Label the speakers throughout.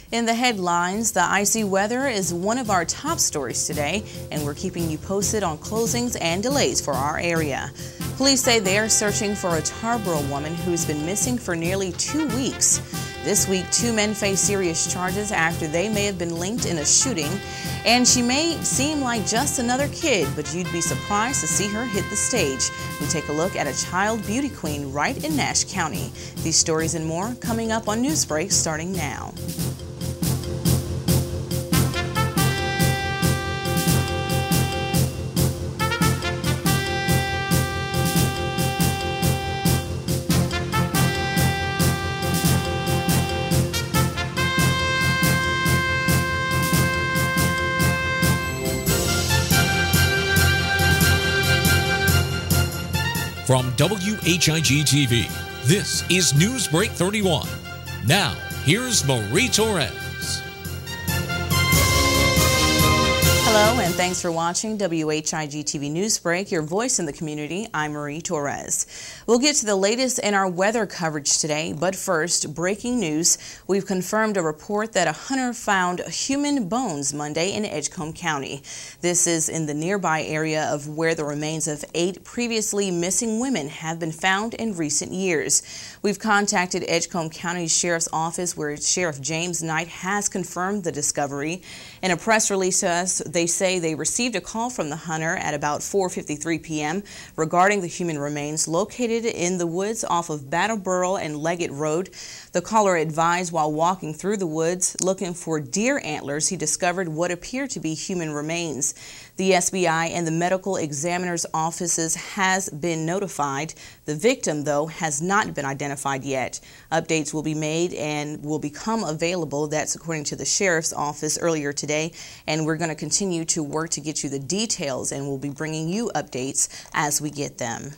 Speaker 1: In the headlines, the icy weather is one of our top stories today, and we're keeping you posted on closings and delays for our area. Police say they are searching for a Tarboro woman who's been missing for nearly 2 weeks. This week, 2 men face serious charges after they may have been linked in a shooting. And she may seem like just another kid, but you'd be surprised to see her hit the stage. We take a look at a child beauty queen right in Nash County. These stories and more coming up on Newsbreak starting now.
Speaker 2: From WHIG-TV, this is Newsbreak 31. Now, here's Marie Torres.
Speaker 1: Hello and thanks for watching WHIG-TV Newsbreak, your voice in the community. I'm Marie Torres. We'll get to the latest in our weather coverage today, but first, breaking news. We've confirmed a report that a hunter found human bones Monday in Edgecombe County. This is in the nearby area of where the remains of 8 previously missing women have been found in recent years. We've contacted Edgecombe County Sheriff's Office, where Sheriff James Knight has confirmed the discovery. In a press release to us, they say they received a call from the hunter at about 4:53 p.m. regarding the human remains located in the woods off of Brattleboro and Leggett Road. The caller advised while walking through the woods looking for deer antlers, he discovered what appeared to be human remains. The SBI and the medical examiner's offices has been notified. The victim, though, has not been identified yet. Updates will be made and will become available. That's according to the sheriff's office earlier today. And we're going to continue to work to get you the details, and we'll be bringing you updates as we get them.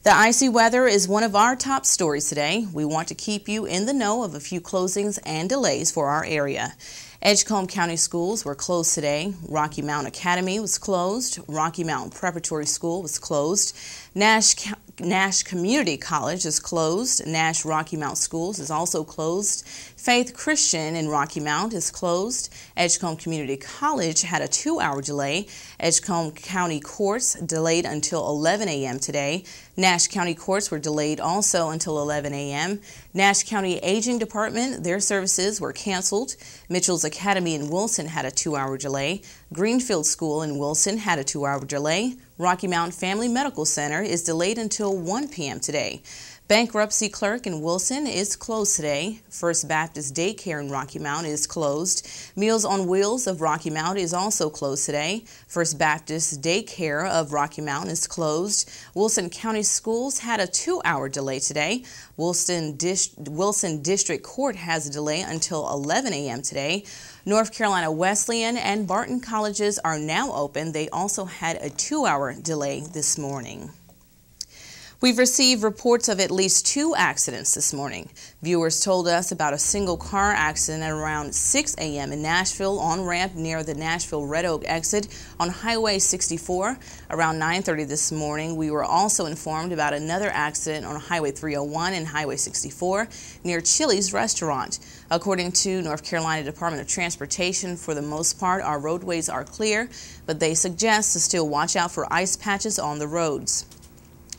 Speaker 1: The icy weather is one of our top stories today. We want to keep you in the know of a few closings and delays for our area. Edgecombe County schools were closed today. Rocky Mountain Academy was closed. Rocky Mountain Preparatory School was closed. Nash Community College is closed. Nash Rocky Mount Schools is also closed. Faith Christian in Rocky Mount is closed. Edgecombe Community College had a 2-hour delay. Edgecombe County Courts delayed until 11 a.m. today. Nash County Courts were delayed also until 11 a.m. Nash County Aging Department, their services were canceled. Mitchell's Academy in Wilson had a 2-hour delay. Greenfield School in Wilson had a 2-hour delay. Rocky Mountain Family Medical Center is delayed until 1 p.m. today. Bankruptcy Clerk in Wilson is closed today. First Baptist Daycare in Rocky Mount is closed. Meals on Wheels of Rocky Mount is also closed today. First Baptist Daycare of Rocky Mount is closed. Wilson County Schools had a 2-hour delay today. Wilson District Court has a delay until 11 a.m. today. North Carolina Wesleyan and Barton colleges are now open. They also had a 2-hour delay this morning. We've received reports of at least 2 accidents this morning. Viewers told us about a single car accident at around 6 a.m. in Nashville on ramp near the Nashville Red Oak exit on Highway 64. Around 9:30 this morning, we were also informed about another accident on Highway 301 and Highway 64 near Chili's restaurant. According to North Carolina Department of Transportation, for the most part, our roadways are clear, but they suggest to still watch out for ice patches on the roads.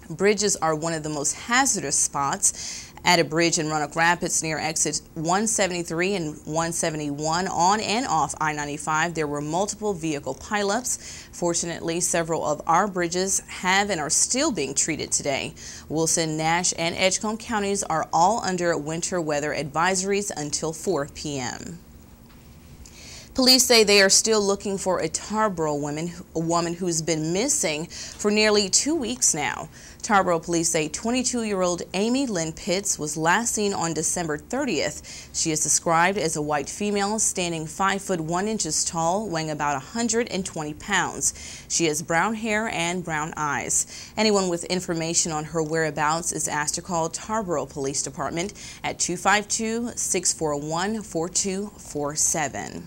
Speaker 1: Bridges are one of the most hazardous spots. At a bridge in Roanoke Rapids near exit 173 and 171 on and off I-95, there were multiple vehicle pileups. Fortunately, several of our bridges have and are still being treated today. Wilson, Nash, and Edgecombe counties are all under winter weather advisories until 4 p.m. Police say they are still looking for a Tarboro woman who's been missing for nearly 2 weeks now. Tarboro police say 22-year-old Amy Lynn Pitts was last seen on December 30th. She is described as a white female standing 5 foot 1 inches tall, weighing about 120 pounds. She has brown hair and brown eyes. Anyone with information on her whereabouts is asked to call Tarboro Police Department at 252-641-4247.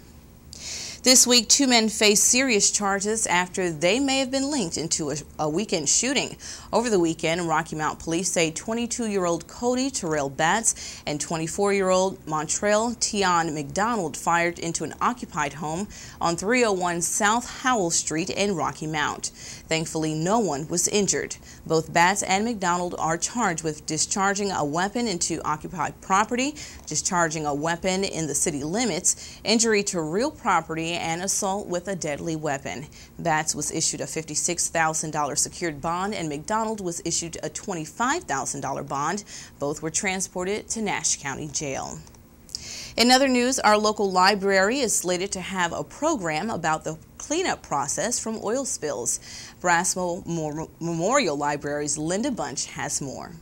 Speaker 1: This week, 2 men faced serious charges after they may have been linked into a weekend shooting. Over the weekend, Rocky Mount police say 22-year-old Cody Terrell Batts and 24-year-old Montrell Tion McDonald fired into an occupied home on 301 South Howell Street in Rocky Mount. Thankfully, no one was injured. Both Batts and McDonald are charged with discharging a weapon into occupied property, discharging a weapon in the city limits, injury to real property, and assault with a deadly weapon. Batts was issued a $56,000 secured bond and McDonald was issued a $25,000 bond. Both were transported to Nash County Jail. In other news, our local library is slated to have a program about the cleanup process from oil spills. Braswell Memorial Library's Linda Bunch has more.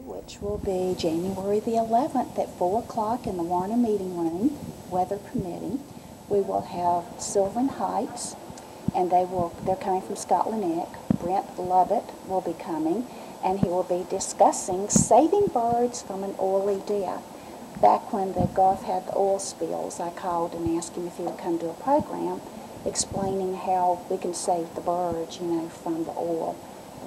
Speaker 3: Which will be January the 11th at 4 o'clock in the Warner Meeting Room, weather permitting. We will have Sylvan Heights, and they're coming from Scotland Neck. Brent Lovett will be coming, and he will be discussing saving birds from an oily death. Back when the Gulf had the oil spills, I called and asked him if he would come to a program explaining how we can save the birds, from the oil.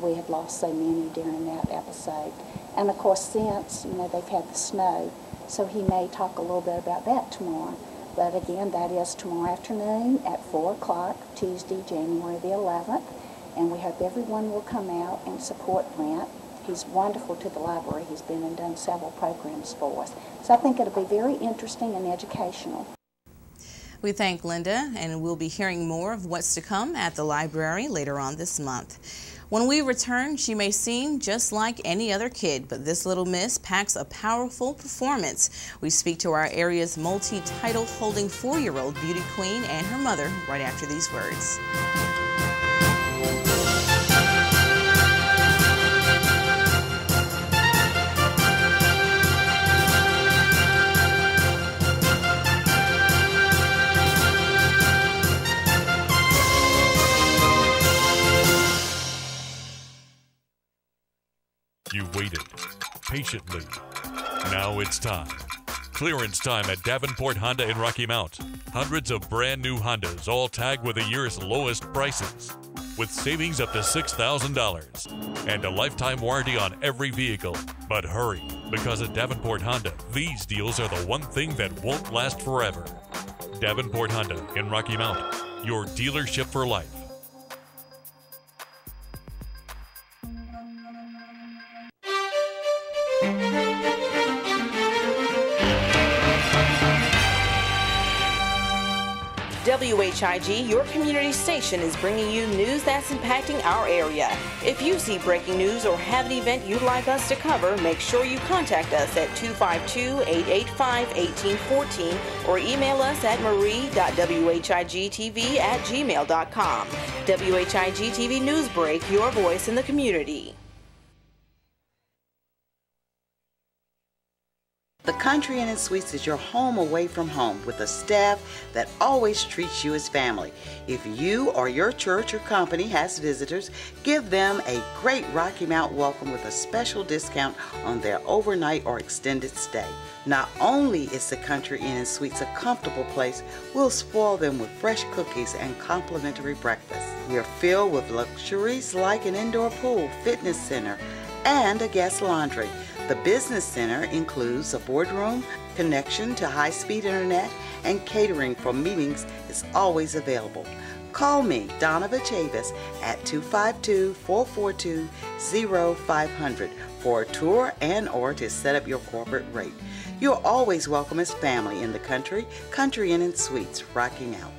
Speaker 3: We had lost so many during that episode. And of course, since, they've had the snow, so he may talk a little bit about that tomorrow. But again, that is tomorrow afternoon at 4 o'clock, Tuesday, January the 11th. And we hope everyone will come out and support Brent. He's wonderful to the library. He's been and done several programs for us. So I think it'll be very interesting and educational.
Speaker 1: We thank Linda, and we'll be hearing more of what's to come at the library later on this month. When we return, she may seem just like any other kid, but this little miss packs a powerful performance. We speak to our area's multi-title holding 4-year-old beauty queen and her mother right after these words.
Speaker 4: You waited patiently. Now it's time. Clearance time at Davenport Honda in Rocky Mount. Hundreds of brand new Hondas, all tagged with the year's lowest prices, with savings up to $6,000 and a lifetime warranty on every vehicle. But hurry, because at Davenport Honda, these deals are the one thing that won't last forever. Davenport Honda in Rocky Mount, your dealership for life.
Speaker 1: WHIG, your community station, is bringing you news that's impacting our area. If you see breaking news or have an event you'd like us to cover, make sure you contact us at 252-885-1814 or email us at marie.whigtv@gmail.com. WHIG TV Newsbreak, your voice in the community.
Speaker 5: The Country Inn & Suites is your home away from home with a staff that always treats you as family. If you or your church or company has visitors, give them a great Rocky Mount welcome with a special discount on their overnight or extended stay. Not only is the Country Inn & Suites a comfortable place, we'll spoil them with fresh cookies and complimentary breakfast. We are filled with luxuries like an indoor pool, fitness center, and a guest laundry. The Business Center includes a boardroom, connection to high-speed internet, and catering for meetings is always available. Call me, Donna Chavis, at 252-442-0500 for a tour and or to set up your corporate rate. You're always welcome as family in the Country Inn & Suites, Rocky Mount.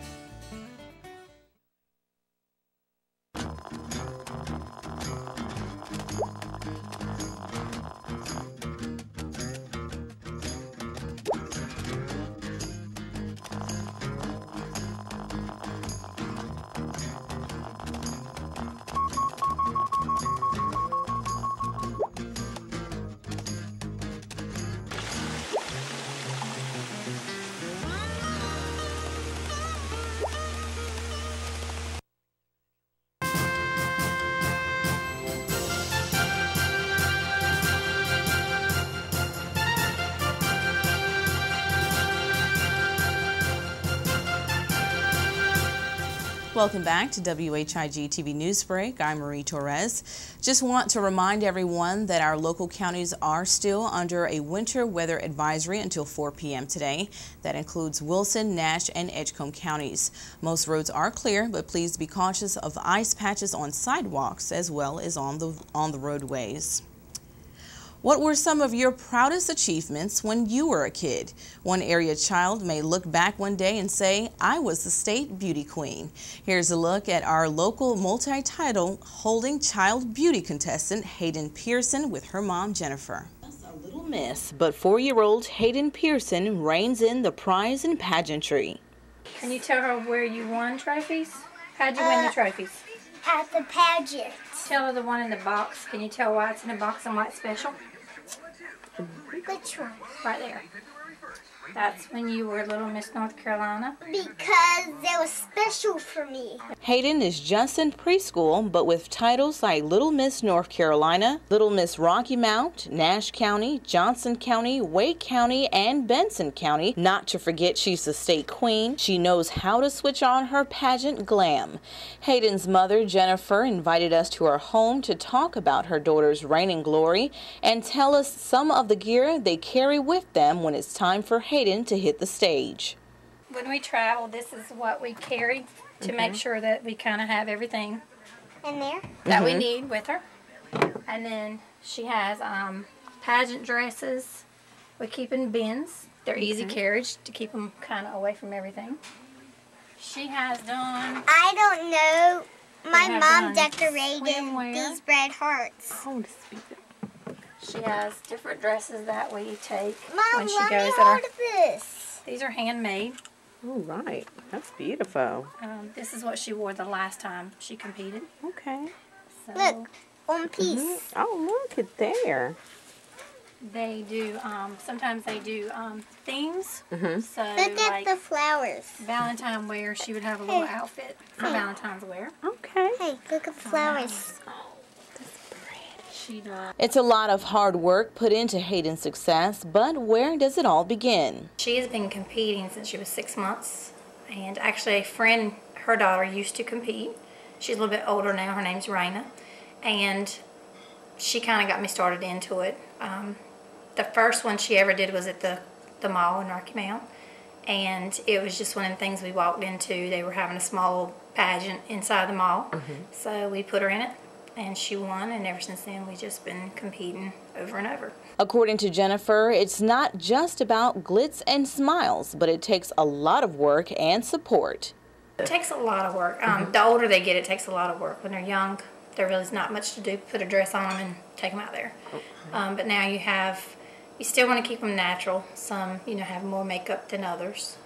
Speaker 1: Welcome back to WHIG TV Newsbreak. I'm Marie Torres. Just want to remind everyone that our local counties are still under a winter weather advisory until 4 p.m. today. That includes Wilson, Nash, and Edgecombe counties. Most roads are clear, but please be cautious of ice patches on sidewalks as well as on the roadways. What were some of your proudest achievements when you were a kid? One area child may look back one day and say, I was the state beauty queen. Here's a look at our local multi-title holding child beauty contestant, Hayden Pearson, with her mom, Jennifer. A little miss, but 4-year-old Hayden Pearson reigns in the prize and pageantry.
Speaker 6: Can you tell her where you won trophies? How'd you win the trophies?
Speaker 7: At the pageant.
Speaker 6: Tell her the one in the box. Can you tell why it's in a box and why it's special?
Speaker 7: Which one?
Speaker 6: Right there. That's when you were Little Miss North Carolina.
Speaker 7: Because it was special for me.
Speaker 1: Hayden is just in preschool, but with titles like Little Miss North Carolina, Little Miss Rocky Mount, Nash County, Johnson County, Wake County, and Benson County. Not to forget she's the state queen. She knows how to switch on her pageant glam. Hayden's mother, Jennifer, invited us to her home to talk about her daughter's reigning glory and tell us some of the gear they carry with them when it's time for Hayden to hit the stage.
Speaker 6: When we travel, this is what we carry to make sure that we kind of have everything
Speaker 7: In there?
Speaker 6: that we need with her. And then she has pageant dresses. We keep in bins. They're easy carriage to keep them kind of away from everything. She has done.
Speaker 7: I don't know. My
Speaker 6: have
Speaker 7: mom
Speaker 6: done
Speaker 7: decorated
Speaker 6: swimwear.
Speaker 7: these red hearts.
Speaker 6: She has different dresses that we take
Speaker 7: Mom,
Speaker 6: when she
Speaker 7: let me
Speaker 6: goes.
Speaker 7: hold this.
Speaker 6: These are handmade.
Speaker 1: Oh, right. That's beautiful.
Speaker 6: This is what she wore the last time she competed.
Speaker 1: Okay.
Speaker 6: So
Speaker 7: Look, one piece.
Speaker 1: Oh, look at there.
Speaker 6: they do. Sometimes they do themes. So
Speaker 7: Look at
Speaker 6: like
Speaker 7: the flowers.
Speaker 6: Valentine wear, she would have a little outfit for Valentine's wear.
Speaker 1: Okay.
Speaker 7: Hey, look at the flowers.
Speaker 6: She does.
Speaker 1: It's a lot of hard work put into Hayden's success, but where does it all begin?
Speaker 6: She has been competing since she was 6 months, and actually a friend, her daughter, used to compete. She's a little bit older now. Her name's Raina, and she kind of got me started into it. The first one she ever did was at the mall in Rocky Mount, and it was just one of the things we walked into. They were having a small pageant inside the mall, so we put her in it. And she won, and ever since then, we've just been competing over and over.
Speaker 1: According to Jennifer, it's not just about glitz and smiles, but it takes a lot of work and support.
Speaker 6: It takes a lot of work. The older they get, it takes a lot of work. When they're young, there really is not much to do. Put a dress on them and take them out there. But now you still want to keep them natural. Some, have more makeup than others.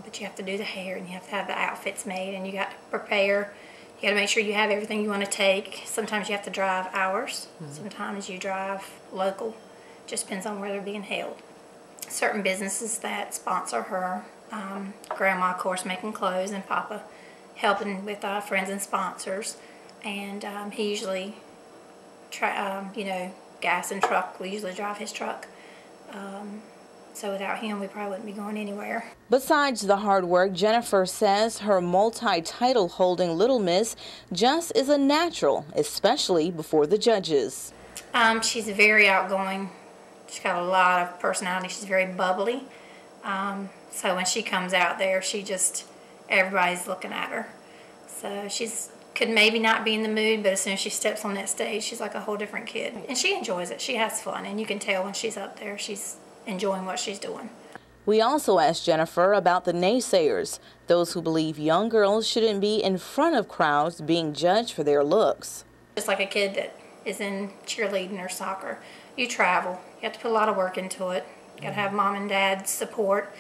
Speaker 6: But you have to do the hair, and you have to have the outfits made, and you got to prepare. You got to make sure you have everything you want to take. Sometimes you have to drive hours. Sometimes you drive local. Just depends on where they're being held. Certain businesses that sponsor her, Grandma, of course, making clothes, and Papa helping with friends and sponsors. And he usually, gas and truck. We usually drive his truck. So without him, we probably wouldn't be going anywhere.
Speaker 1: Besides the hard work, Jennifer says her multi-title holding Little Miss just is a natural, especially before the judges.
Speaker 6: She's very outgoing. She's got a lot of personality. She's very bubbly. So when she comes out there, everybody's looking at her. So could maybe not be in the mood, but as soon as she steps on that stage, she's like a whole different kid. And she enjoys it. She has fun, and you can tell when she's up there, she's enjoying what she's doing.
Speaker 1: We also asked Jennifer about the naysayers, those who believe young girls shouldn't be in front of crowds being judged for their looks.
Speaker 6: Just like a kid that is in cheerleading or soccer, you travel. You have to put a lot of work into it. You got to have mom and dad's support.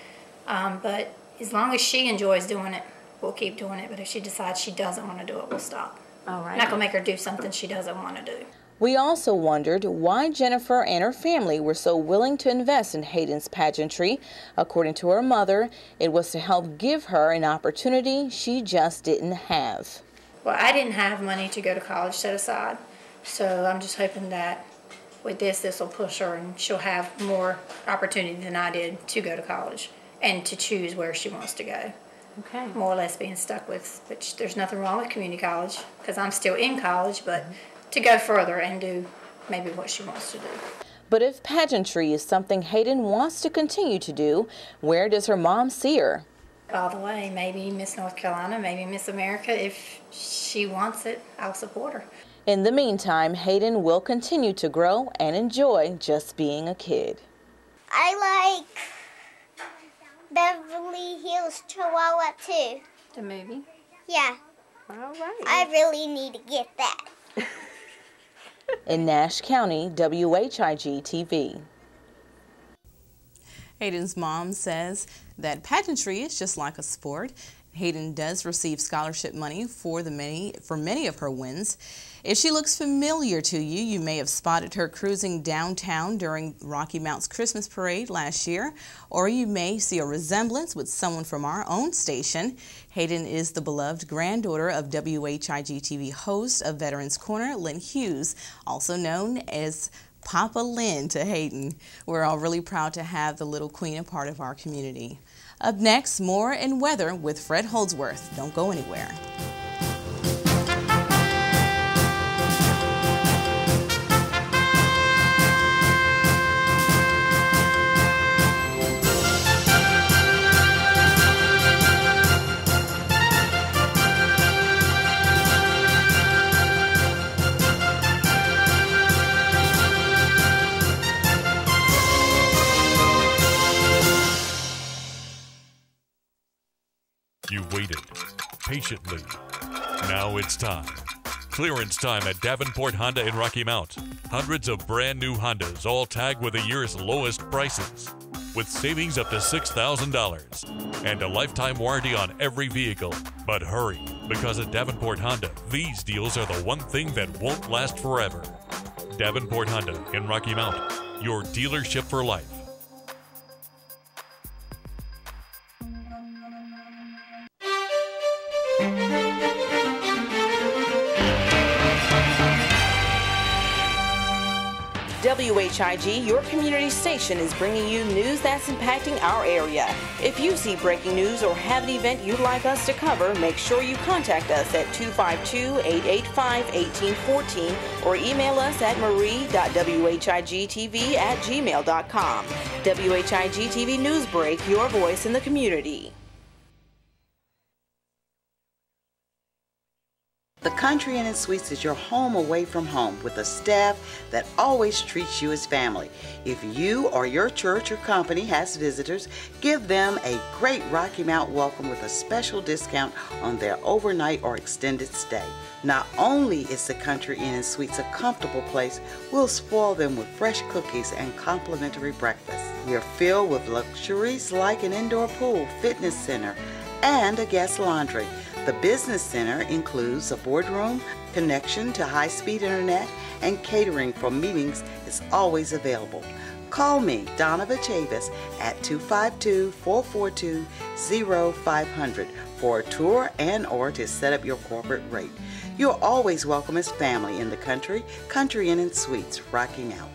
Speaker 6: But as long as she enjoys doing it, we'll keep doing it. But if she decides she doesn't want to do it, we'll stop.
Speaker 1: All right.
Speaker 6: I'm not going to make her do something she doesn't want to do.
Speaker 1: We also wondered why Jennifer and her family were so willing to invest in Hayden's pageantry. According to her mother, it was to help give her an opportunity she just didn't have.
Speaker 6: Well, I didn't have money to go to college set aside, so I'm just hoping that with this will push her and she'll have more opportunity than I did to go to college and to choose where she wants to go. Okay. More or less being stuck with, which there's nothing wrong with community college because I'm still in college, but to go further and do maybe what she wants to do.
Speaker 1: But if pageantry is something Hayden wants to continue to do, where does her mom see her?
Speaker 6: All the way, maybe Miss North Carolina, maybe Miss America. If she wants it, I'll support her.
Speaker 1: In the meantime, Hayden will continue to grow and enjoy just being a kid.
Speaker 7: I like Beverly Hills Chihuahua too.
Speaker 6: The movie?
Speaker 7: Yeah.
Speaker 6: All right.
Speaker 7: I really need to get that.
Speaker 1: In Nash County, WHIG TV. Hayden's mom says that pageantry is just like a sport. Hayden does receive scholarship money for many of her wins. If she looks familiar to you, you may have spotted her cruising downtown during Rocky Mount's Christmas parade last year, or you may see a resemblance with someone from our own station. Hayden is the beloved granddaughter of WHIG TV host of Veterans Corner, Lynn Hughes, also known as Papa Lynn to Hayden. We're all really proud to have the little queen a part of our community. Up next, more in weather with Fred Holdsworth. Don't go anywhere.
Speaker 4: You waited patiently. Now it's time. Clearance time at Davenport Honda in Rocky Mount. Hundreds of brand new Hondas, all tagged with the year's lowest prices, with savings up to $6,000 and a lifetime warranty on every vehicle. But hurry, because at Davenport Honda, these deals are the one thing that won't last forever. Davenport Honda in Rocky Mount, your dealership for life.
Speaker 1: WHIG, your community station, is bringing you news that's impacting our area. If you see breaking news or have an event you'd like us to cover, make sure you contact us at 252-885-1814 or email us at marie.whigtv@gmail.com. WHIG TV Newsbreak, your voice in the community.
Speaker 5: The Country Inn & Suites is your home away from home with a staff that always treats you as family. If you or your church or company has visitors, give them a great Rocky Mount welcome with a special discount on their overnight or extended stay. Not only is the Country Inn & Suites a comfortable place, we'll spoil them with fresh cookies and complimentary breakfast. We are filled with luxuries like an indoor pool, fitness center, and a guest laundry. The Business Center includes a boardroom, connection to high-speed internet, and catering for meetings is always available. Call me, Donovan Chavis, at 252-442-0500 for a tour and or to set up your corporate rate. You're always welcome as family in the Country Inn & Suites, Rocky Mount.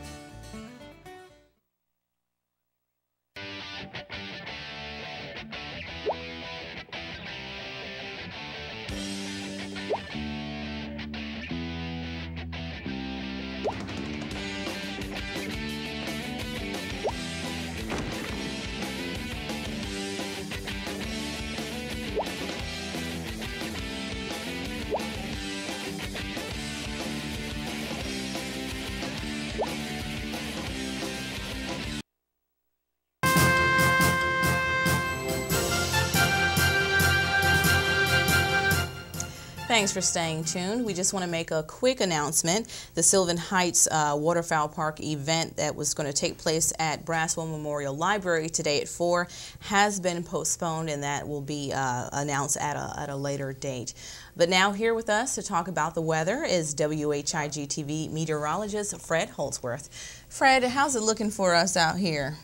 Speaker 1: Thanks for staying tuned. We just want to make a quick announcement. The Sylvan Heights Waterfowl Park event that was going to take place at Braswell Memorial Library today at 4 has been postponed, and that will be announced at a later date. But now here with us to talk about the weather is WHIG TV meteorologist Fred Holdsworth. Fred, how's it looking for us out here?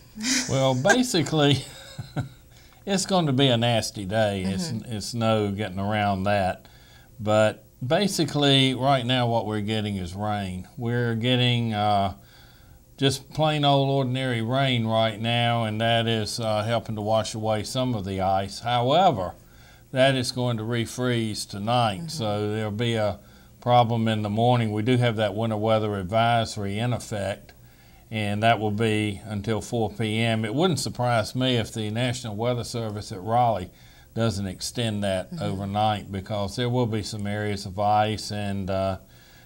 Speaker 8: Well, basically, it's going to be a nasty day. It's no getting around that. But basically, right now what we're getting is rain. We're getting just plain old ordinary rain right now, and that is helping to wash away some of the ice. However, that is going to refreeze tonight. So there'll be a problem in the morning. We do have that winter weather advisory in effect, and that will be until 4 p.m. It wouldn't surprise me if the National Weather Service at Raleigh doesn't extend that overnight, because there will be some areas of ice, and I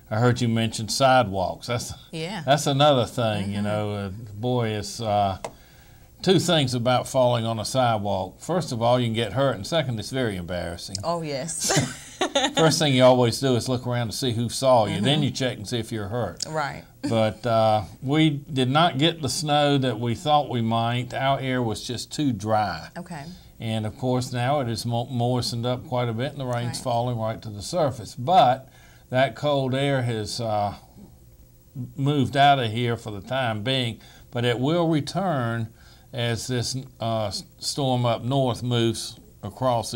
Speaker 8: heard you mention sidewalks. That's another thing, you know. Boy, it's two things about falling on a sidewalk. First of all, you can get hurt, and second, it's very embarrassing.
Speaker 1: Oh, yes.
Speaker 8: First thing you always do is look around to see who saw you. Then you check and see if you're hurt.
Speaker 1: Right.
Speaker 8: But we did not get the snow that we thought we might. Our air was just too dry.
Speaker 1: Okay.
Speaker 8: And, of course, now it is moistened up quite a bit, and the rain's falling right to the surface. But that cold air has moved out of here for the time being, but it will return as this storm up north moves across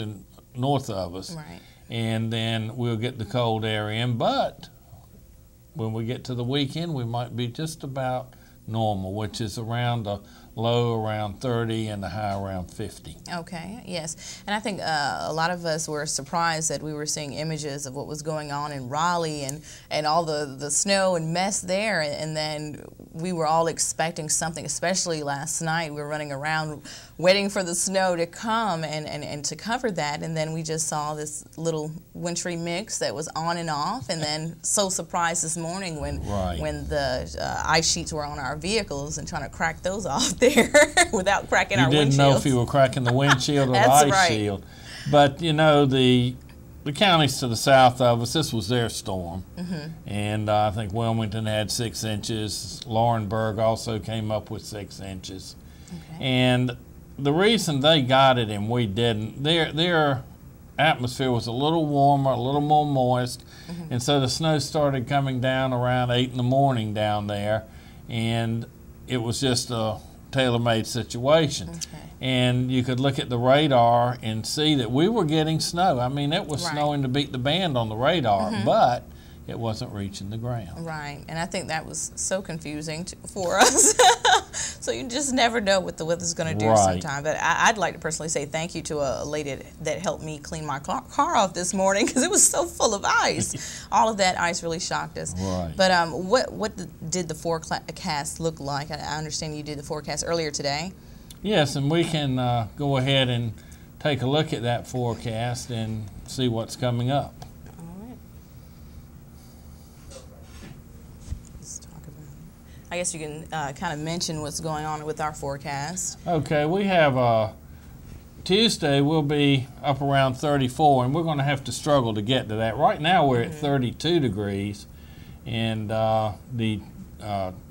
Speaker 8: north of us.
Speaker 1: Right.
Speaker 8: And then we'll get the cold air in. But when we get to the weekend, we might be just about normal, which is around a low around 30 and the high around 50.
Speaker 1: Okay, yes. And I think a lot of us were surprised that we were seeing images of what was going on in Raleigh and all the snow and mess there. And then we were all expecting something, especially last night. We were running around waiting for the snow to come and to cover that. And then we just saw this little wintry mix that was on and off. And then so surprised this morning when the ice sheets were on our vehicles and trying to crack those off there without cracking our windshields.
Speaker 8: You didn't know if you were cracking the windshield or the ice shield. But, you know, the counties to the south of us, this was their storm. And I think Wilmington had 6 inches. Laurinburg also came up with 6 inches. And the reason they got it and we didn't, their atmosphere was a little warmer, a little more moist, and so the snow started coming down around 8 in the morning down there, and it was just a tailor-made situation. And you could look at the radar and see that we were getting snow. I mean, it was snowing to beat the band on the radar, but it wasn't reaching the ground.
Speaker 1: Right, and I think that was so confusing for us. So you just never know what the weather's going to do sometime. But I'd like to personally say thank you to a lady that helped me clean my car off this morning, because it was so full of ice. All of that ice really shocked us. But what did the forecast look like? I understand you did the forecast earlier today. Yes, and we can go ahead and take a look at that forecast and see what's coming up. I guess you can kind of mention what's going on with our forecast. Okay, we have Tuesday we'll be up around 34, and we're going to have to struggle to get to that. Right now we're at 32 degrees, and the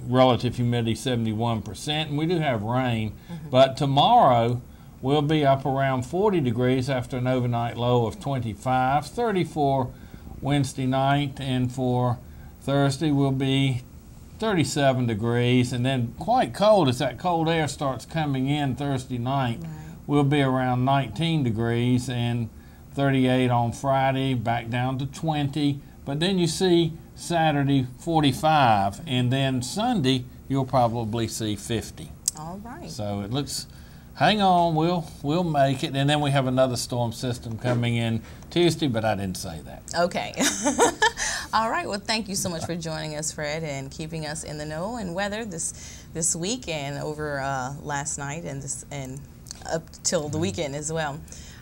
Speaker 1: relative humidity 71%, and we do have rain. But tomorrow we'll be up around 40 degrees after an overnight low of 25, 34 Wednesday night, and for Thursday we'll be 37 degrees, and then quite cold as that cold air starts coming in Thursday night. We'll be around 19 degrees and 38 on Friday, back down to 20. But then you see Saturday 45, and then Sunday you'll probably see 50. All right. So it looks, hang on, we'll make it. And then we have another storm system coming in Tuesday, but I didn't say that. Okay. All right. Well, thank you so much for joining us, Fred, and keeping us in the know and weather this week and over last night and up till the weekend as well.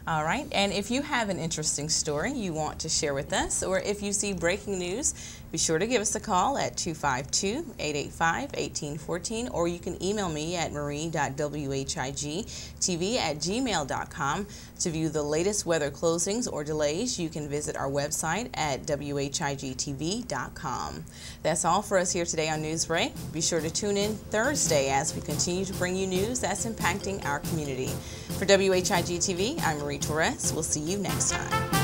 Speaker 1: All right. And if you have an interesting story you want to share with us, or if you see breaking news, be sure to give us a call at 252-885-1814, or you can email me at marie.whigtv@gmail.com. To view the latest weather closings or delays, you can visit our website at whigtv.com. That's all for us here today on Newsbreak. Be sure to tune in Thursday as we continue to bring you news that's impacting our community. For WHIG TV, I'm Marie Torres. We'll see you next time.